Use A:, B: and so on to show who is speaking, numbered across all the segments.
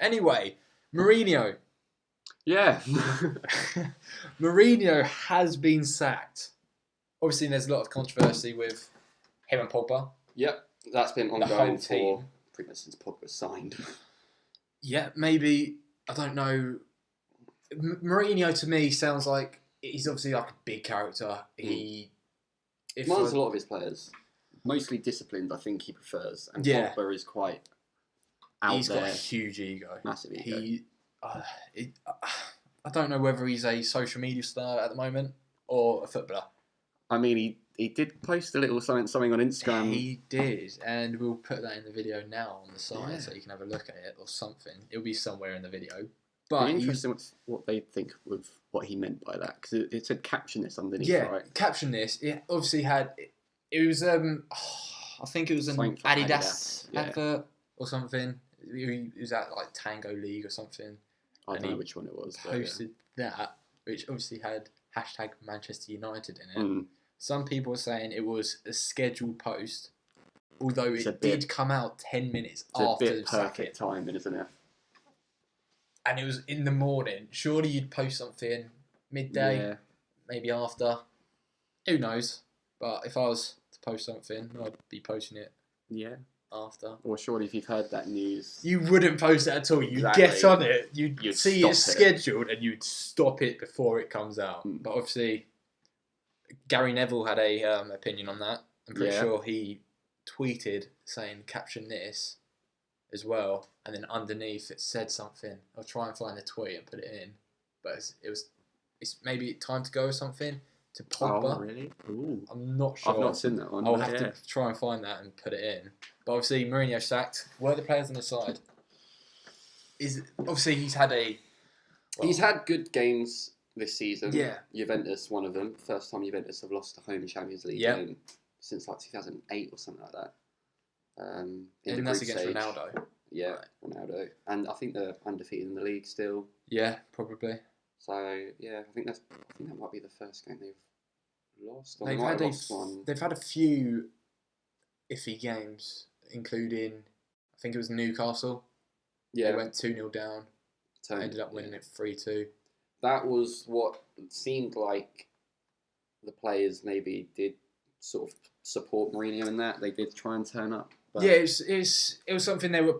A: Anyway, Mourinho.
B: Yeah.
A: Mourinho has been sacked. Obviously, there's a lot of controversy with him and Pogba.
B: Yep, that's been ongoing for pretty much since Pogba signed.
A: Yeah, maybe, I don't know. Mourinho to me sounds like he's obviously like a big character. He
B: commands a lot of his players. Mostly disciplined, I think he prefers. And Pogba is quite out
A: He's
B: there.
A: got a huge ego.
B: Massive ego.
A: I don't know whether he's a social media star at the moment or a footballer.
B: I mean, he did post a little something on Instagram.
A: He did, and we'll put that in the video now on the side so you can have a look at it or something. It'll be somewhere in the video. But
B: it'd be interesting what they think with what he meant by that, because it said caption this underneath, right?
A: Caption this. It obviously had. It was I think it was an Adidas advert or something. It was at like Tango League or something.
B: I don't know which one it was.
A: Posted that, which obviously had hashtag Manchester United in it. Some people were saying it was a scheduled post, although it did come out 10 minutes after the
B: perfect timing, isn't it?
A: And it was in the morning. Surely you'd post something midday, maybe after. Who knows? But if I was to post something, I'd be posting it after.
B: Or surely if you've heard that news...
A: You wouldn't post it at all. You'd get on it. You'd see it's scheduled and you'd stop it before it comes out. But obviously, Gary Neville had a opinion on that. I'm pretty sure he tweeted saying, caption this as well. And then underneath it said something. I'll try and find the tweet and put it in. But it's maybe time to go or something. To Pogba.
B: Oh, really? Ooh.
A: I'm not sure.
B: I've not seen that one.
A: I'll have to try and find that and put it in. But obviously, Mourinho sacked. Were the players on the side? Obviously he's had
B: he's had good games this season.
A: Yeah.
B: Juventus, one of them. First time Juventus have lost a home Champions League game since like 2008 or something like that.
A: And that's against Ronaldo.
B: Yeah, Ronaldo. And I think they're undefeated in the league still.
A: Yeah, probably.
B: So yeah, I think that might be the first game they've lost.
A: They've had a few iffy games, including I think it was Newcastle. Yeah, they went 2-0 down. Ended up winning it 3-2. That
B: was what seemed like the players maybe did sort of support Mourinho in that. They did try and turn up.
A: But it was something they were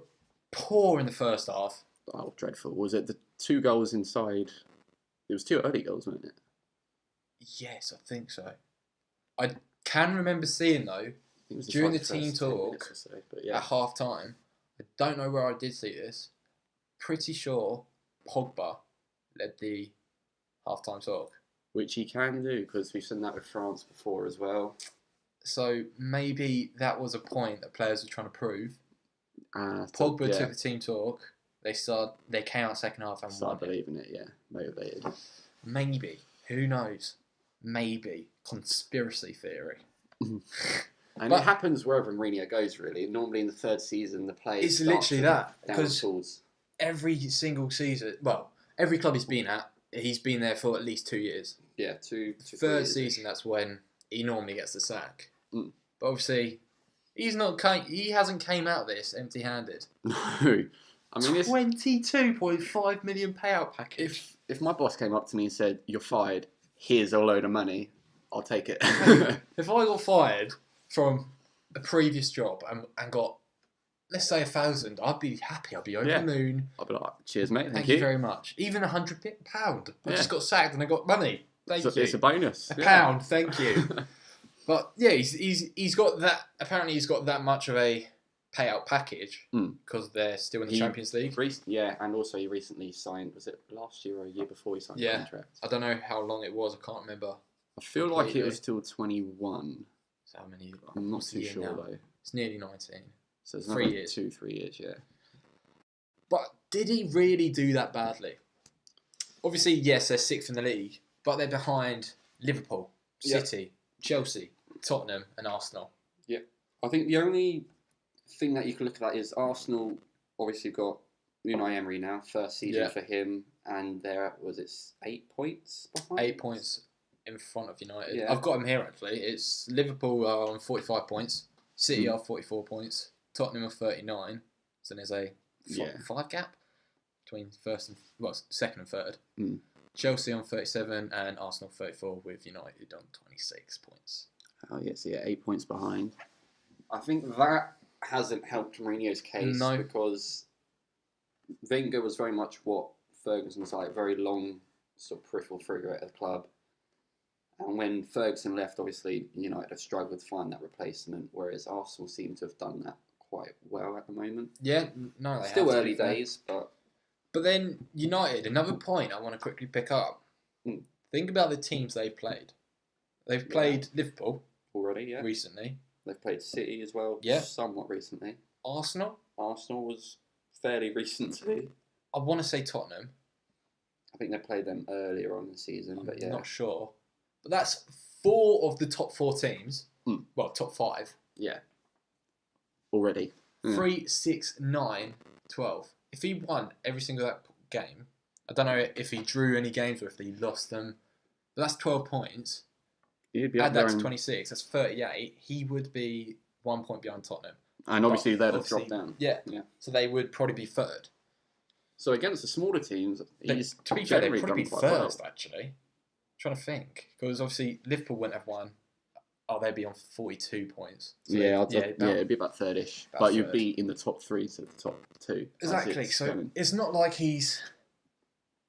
A: poor in the first half.
B: Oh, dreadful! Was it the 2 goals inside? It was 2 early goals, wasn't it?
A: Yes, I think so. I can remember seeing, though, during the team talk at half time, I don't know where I did see this, pretty sure Pogba led the half time talk.
B: Which he can do, because we've seen that with France before as well.
A: So maybe that was a point that players were trying to prove. Pogba took the team talk. They came out second half and
B: won. Believing it, motivated.
A: Maybe. Who knows? Maybe. Conspiracy theory.
B: And it happens wherever Mourinho goes, really. Normally in the third season, the players
A: it's literally that. Because every single season, well, every club he's been at, he's been there for at least 2 years.
B: Yeah,
A: third season, that's when he normally gets the sack. But obviously, he hasn't came out this empty-handed.
B: No. I mean,
A: £22.5 million payout package.
B: If my boss came up to me and said, "You're fired. Here's a load of money," I'll take it.
A: If I got fired from a previous job and got, let's say, 1,000, I'd be happy. I'd be over the moon.
B: I'd be like, "Cheers, mate.
A: Thank you very much." Even £100. I just got sacked and I got money. Thank you.
B: It's a bonus.
A: A pound. Thank you. But yeah, he's got that. Apparently, he's got that much of a payout package because they're still in the Champions League.
B: And also he recently signed, was it last year or a year before he signed the contract?
A: I don't know how long it was, I can't remember.
B: I feel like it was till 21.
A: So how many?
B: I'm not too sure though.
A: It's nearly 19.
B: So it's 3 years. 3 years, yeah.
A: But did he really do that badly? Obviously, yes, they're 6th in the league, but they're behind Liverpool, City, Chelsea, Tottenham and Arsenal.
B: Yeah. I think the only thing that you can look at that is Arsenal obviously got Unai Emery now, first season for him, and there was 8 points behind.
A: 8 points in front of United. Yeah. I've got them here actually. It's Liverpool are on 45 points, City are 44 points, Tottenham are 39, so there's a 5 gap, between second and third.
B: Mm.
A: Chelsea on 37 and Arsenal 34 with United on 26 points.
B: Oh, yes, yeah, 8 points behind. I think that hasn't helped Mourinho's case because Wenger was very much what Ferguson was like, very long, sort of peripheral figure at the club. And when Ferguson left, obviously, United have struggled to find that replacement, whereas Arsenal seem to have done that quite well at the moment.
A: Yeah, no, they
B: still early days, but...
A: But then United, another point I want to quickly pick up. Think about the teams they've played. They've played Liverpool
B: already,
A: recently.
B: They've played City as well, somewhat recently.
A: Arsenal
B: was fairly recently.
A: I want to say Tottenham.
B: I think they played them earlier on in the season, but
A: I'm not sure. But that's 4 of the top 4 teams.
B: Mm.
A: Well, top 5.
B: Yeah. Already.
A: 3, 6, 9, 12. If he won every single game, I don't know if he drew any games or if he lost them, but that's 12 points. Add that to 26, that's 38. He would be 1 point behind Tottenham.
B: And obviously they'd have dropped down.
A: Yeah. So they would probably be third.
B: So against the smaller teams,
A: to be fair, they'd probably be first, actually. I'm trying to think. Because obviously Liverpool wouldn't have won. Oh, they'd be on 42 points. So
B: it'd be about third-ish. But you'd be in the top 3 to the top 2.
A: Exactly. So it's not like he's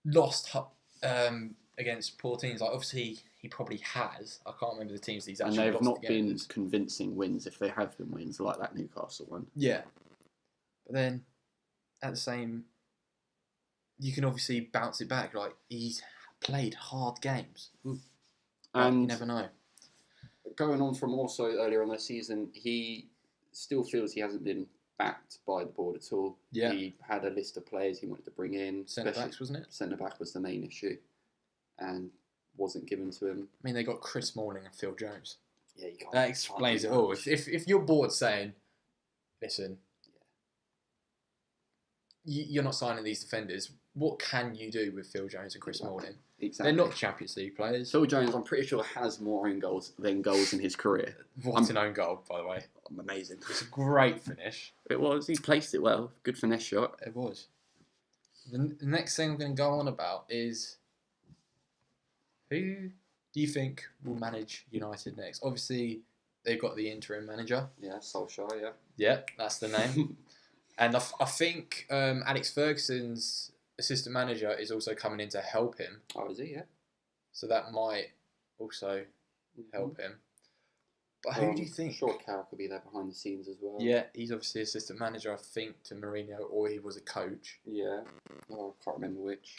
A: lost against poor teams. Like, obviously, he probably has. I can't remember the teams he's actually lost against.
B: And they've not been convincing wins if they have been wins, like that Newcastle one.
A: Yeah. But then, at the same... You can obviously bounce it back. Like, he's played hard games. And you never know.
B: Going on from also earlier on the season, he still feels he hasn't been backed by the board at all.
A: Yeah.
B: He had a list of players he wanted to bring in.
A: Centre-backs, wasn't it?
B: Centre-back was the main issue and wasn't given to him.
A: I mean, they got Chris Smalling and Phil Jones.
B: Yeah, you can't.
A: That explains it all. If your board's saying, listen, you're not signing these defenders, what can you do with Phil Jones and Chris Smalling?
B: Exactly.
A: They're not Champions League players.
B: Phil Jones, I'm pretty sure, has more own goals than goals in his career.
A: What an own goal, by the way.
B: Amazing.
A: It's a great finish.
B: It was. He placed it well. Good finesse shot.
A: It was. The next thing I'm going to go on about is who do you think will manage United next? Obviously, they've got the interim manager.
B: Yeah, Solskjaer, yeah.
A: Yeah, that's the name. And I think Alex Ferguson's assistant manager is also coming in to help him.
B: Oh, is he? Yeah.
A: So that might also help him. But who do you think?
B: I'm sure Carroll could be there behind the scenes as well.
A: Yeah, he's obviously assistant manager, I think, to Mourinho, or he was a coach.
B: Yeah. Oh, I can't remember which.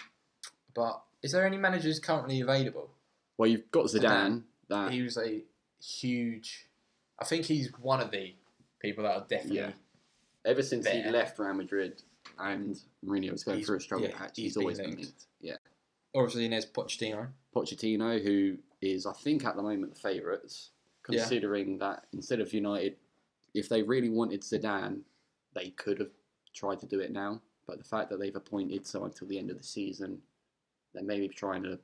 A: But is there any managers currently available?
B: Well, you've got Zidane.
A: He was a huge... I think he's one of the people that are definitely... Yeah.
B: Ever since he left Real Madrid and Mourinho was going through a struggle patch, he's always been linked. Yeah.
A: Obviously, there's Pochettino.
B: Pochettino, who is, I think, at the moment the favourites, considering that instead of United, if they really wanted Zidane, they could have tried to do it now. But the fact that they've appointed someone until the end of the season, they may be trying to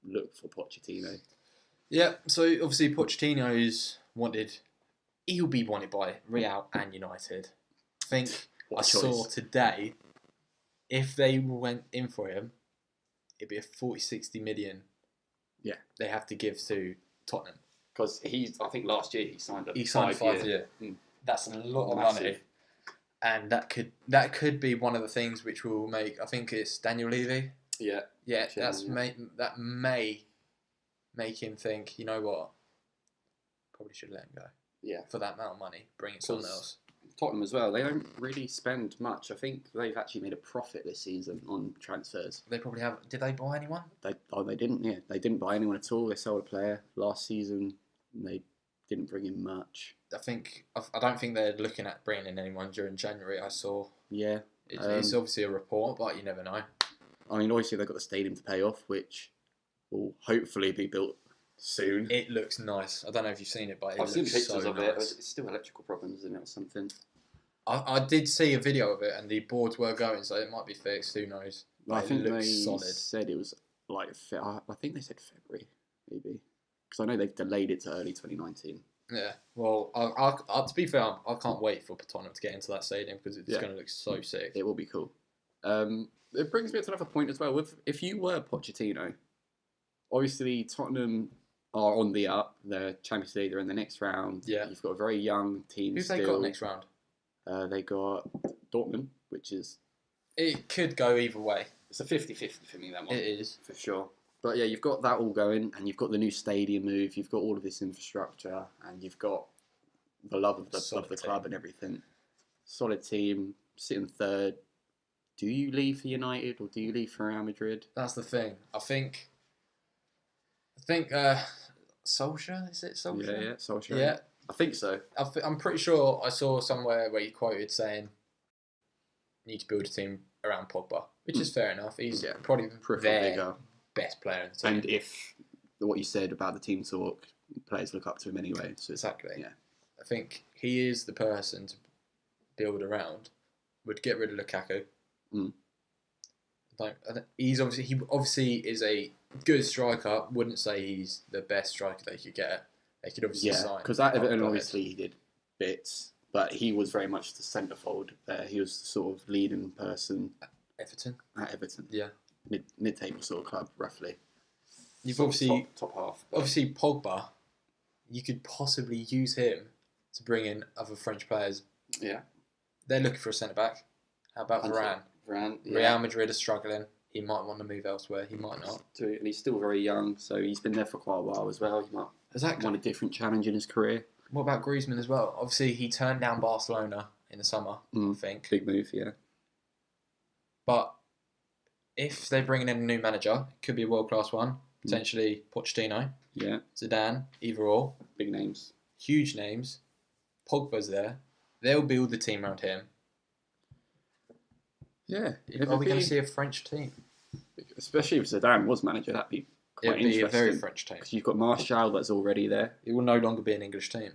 B: look for Pochettino.
A: Yeah, so obviously Pochettino is wanted. He'll be wanted by Real and United. I think saw today, if they went in for him, it'd be a 40-60 million.
B: Yeah,
A: they have to give to Tottenham
B: because I think last year he signed a
A: 5-year. That's a lot of money, and that could be one of the things which will make. I think it's Daniel Levy.
B: Yeah,
A: that may make him think. You know what? Probably should let him go.
B: Yeah,
A: for that amount of money, bring it someone else.
B: Tottenham as well. They don't really spend much. I think they've actually made a profit this season on transfers.
A: They probably have. Did they buy anyone?
B: They didn't. Yeah, they didn't buy anyone at all. They sold a player last season. And they didn't bring in much.
A: I don't think they're looking at bringing in anyone during January. I saw.
B: Yeah,
A: it's obviously a report, but you never know.
B: I mean, obviously they've got the stadium to pay off, which will hopefully be built soon.
A: It looks nice. I don't know if you've seen it, but
B: I've seen pictures
A: so
B: of it. It's still electrical problems, isn't it, or something?
A: I did see a video of it, and the boards were going, so it might be fixed. Who knows?
B: I think they said it was like I think they said February, maybe, because I know they've delayed it to early 2019.
A: Yeah. Well, to be fair, I can't wait for Tottenham to get into that stadium because it's going to look so sick.
B: It will be cool. it brings me to another point as well. If you were Pochettino, obviously Tottenham are on the up. They're Champions League. They're in the next round.
A: Yeah.
B: You've got a very young team.
A: Who've they got next round?
B: They got Dortmund, which is...
A: It could go either way.
B: It's a 50-50 for me, that one.
A: It is.
B: For sure. But yeah, you've got that all going, and you've got the new stadium move, you've got all of this infrastructure, and you've got the love of the club and everything. Solid team, sitting third. Do you leave for United or do you leave for Real Madrid?
A: That's the thing. I think Solskjaer, is it Solskjaer?
B: Yeah, Solskjaer.
A: Yeah.
B: I think so.
A: I'm pretty sure I saw somewhere where he quoted saying, "Need to build a team around Pogba," which is fair enough. He's probably their best player in the team.
B: And if what you said about the team talk, players look up to him anyway. So
A: exactly.
B: Yeah.
A: I think he is the person to build around. Would get rid of Lukaku. He obviously is a good striker. Wouldn't say he's the best striker they could get. They could obviously sign.
B: Because at Everton, obviously he did bits, but he was very much the centrefold there. He was the sort of leading person. At Everton.
A: Yeah.
B: Mid-table sort of club, roughly.
A: You've obviously
B: top half.
A: Obviously Pogba, you could possibly use him to bring in other French players.
B: Yeah.
A: They're looking for a centre back. How about Varane? Real Madrid are struggling. He might want to move elsewhere. He might not.
B: And he's still very young, so he's been there for quite a while as well. He might want a different challenge in his career.
A: What about Griezmann as well? Obviously, he turned down Barcelona in the summer, I think.
B: Big move, yeah.
A: But if they're bringing in a new manager, it could be a world-class one. Potentially Pochettino.
B: Yeah.
A: Zidane, either or.
B: Big names.
A: Huge names. Pogba's there. They'll build the team around him.
B: Yeah.
A: Are we going to see a French team?
B: Especially if Zidane was manager, that'd be quite interesting.
A: It'd be a very French team.
B: Because you've got Martial that's already there.
A: It will no longer be an English team.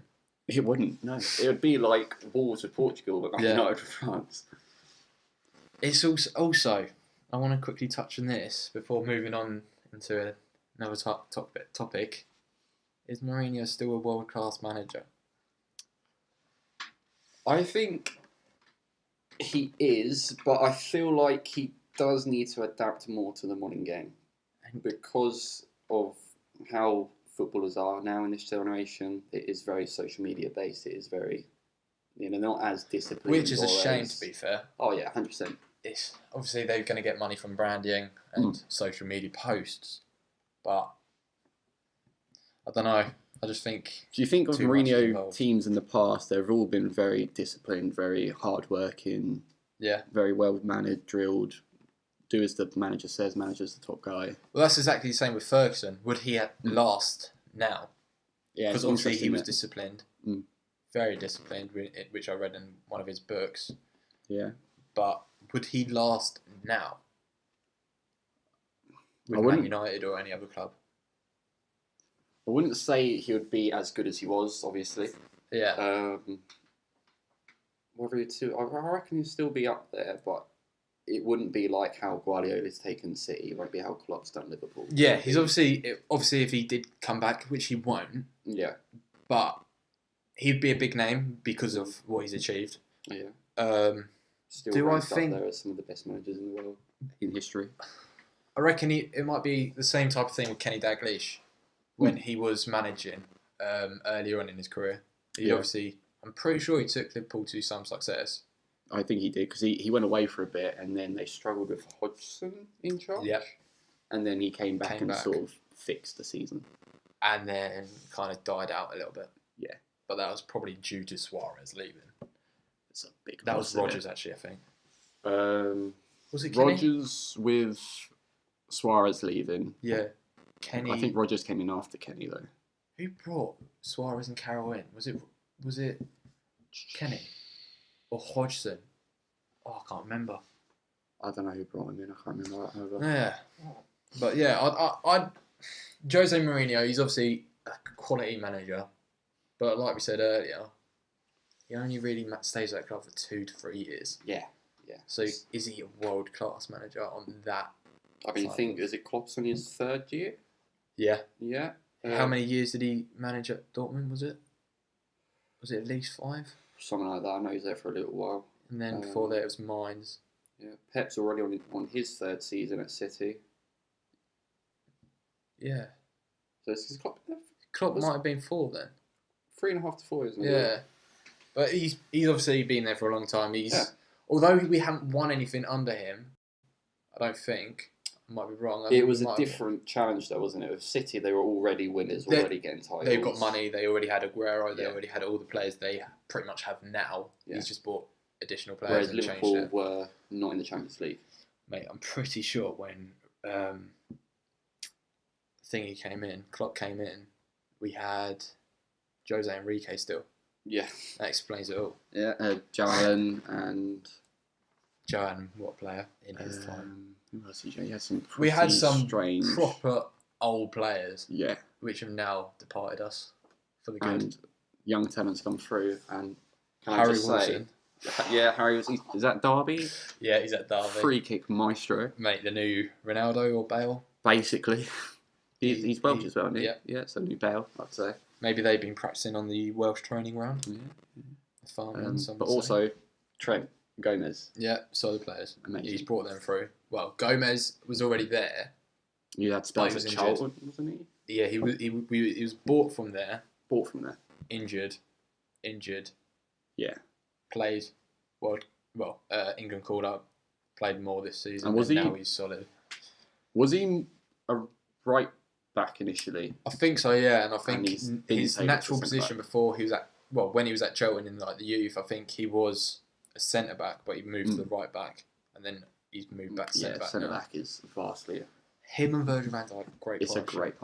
B: It wouldn't, no. It would be like Wolves with Portugal, but United with France.
A: It's also, I want to quickly touch on this before moving on into another topic. Is Mourinho still a world-class manager?
B: I think he is, but I feel like he does need to adapt more to the modern game because of how footballers are now in this generation. It is very social media based. It is very, not as disciplined.
A: Which is a shame, to be fair.
B: Oh yeah, 100%.
A: It's obviously they're going to get money from branding and social media posts, but I don't know. I just think.
B: Do you think of Mourinho teams in the past? They've all been very disciplined, very hardworking.
A: Yeah.
B: Very well managed, drilled. Do as the manager says. Manager's the top guy.
A: Well, that's exactly the same with Ferguson. Would he last now? Yeah, because obviously he was disciplined, very disciplined, which I read in one of his books.
B: Yeah.
A: But would he last now? With Man United or any other club?
B: I wouldn't say he would be as good as he was, obviously.
A: Yeah.
B: I reckon he'd still be up there, but it wouldn't be like how Guardiola's taken City. It won't be how Klopp's done Liverpool.
A: Yeah, he's obviously if he did come back, which he won't.
B: Yeah.
A: But he'd be a big name because of what he's achieved.
B: Yeah. Still
A: ranked
B: up there as some of the best managers in the world in history.
A: I reckon it might be the same type of thing with Kenny Dalglish when he was managing earlier on in his career. I'm pretty sure he took Liverpool to some success.
B: I think he did because he went away for a bit and then they struggled with Hodgson in charge.
A: Yeah.
B: And then he came back sort of fixed the season.
A: And then kind of died out a little bit.
B: Yeah.
A: But that was probably due to Suarez leaving.
B: It's a big.
A: That was Rodgers actually, I think.
B: Was it Kenny? Rodgers with Suarez leaving?
A: Yeah. Kenny.
B: I think Rodgers came in after Kenny though.
A: Who brought Suarez and Carroll in? Was it Kenny or Hodgson? Oh, I can't remember.
B: I don't know who brought him in. I can't remember that either.
A: Yeah, but yeah, I Jose Mourinho. He's obviously a quality manager, but like we said earlier, he only really stays at that club for 2 to 3 years.
B: Yeah.
A: So is he a world class manager on that?
B: I mean, is it Klopp's on his 3rd year?
A: Yeah.
B: Yeah.
A: How many years did he manage at Dortmund? Was it at least 5?
B: Something like that. I know he's there for a little while.
A: And then before that, it was Mainz.
B: Yeah, Pep's already on his third season at City.
A: Yeah.
B: So is
A: Klopp might have been 4 then.
B: 3.5 to 4, isn't it?
A: Yeah. But he's obviously been there for a long time. Although we haven't won anything under him, I don't think. I might be wrong.
B: It was a different challenge though, wasn't it? With City, they were already winners, already getting titles.
A: They've got money. They already had Aguero. They already had all the players they pretty much have now. Yeah. He's just bought additional players.
B: Whereas Liverpool were not in the Champions League.
A: Mate, I'm pretty sure when Klopp came in, we had Jose Enrique still.
B: Yeah.
A: That explains it all.
B: Yeah, Joan and...
A: Joan, what player in his time?
B: Who else did you had?
A: We had some
B: strange...
A: proper old players.
B: Yeah.
A: Which have now departed us for the good.
B: And young talents come through, and
A: Harry Wilson.
B: Yeah, Harry Wilson. Is that Derby?
A: Yeah, he's at Derby.
B: Free kick maestro.
A: Mate, the new Ronaldo or Bale?
B: Basically. He's Welsh as well, isn't he?
A: Yeah.
B: Yeah, so new Bale, I'd say.
A: Maybe they've been practicing on the Welsh training ground.
B: Yeah.
A: The farming,
B: but also Trent Gomez.
A: Yeah, solid players.
B: Amazing.
A: He's brought them through. Well, Gomez was already there.
B: You had spells at Charlton, wasn't he?
A: Yeah, he was bought from there.
B: Bought from there.
A: Injured.
B: Yeah.
A: Played. England called up. Played more this season.
B: And
A: now he's solid.
B: Was he a right back initially?
A: I think so, yeah. And I think his natural position before he was when he was at Cheltenham in the youth, I think he was a centre back, but he moved to the right back, and then he's moved back to centre back.
B: Centre back is vastly.
A: Him and Virgil van Dijk, great.
B: It's a great.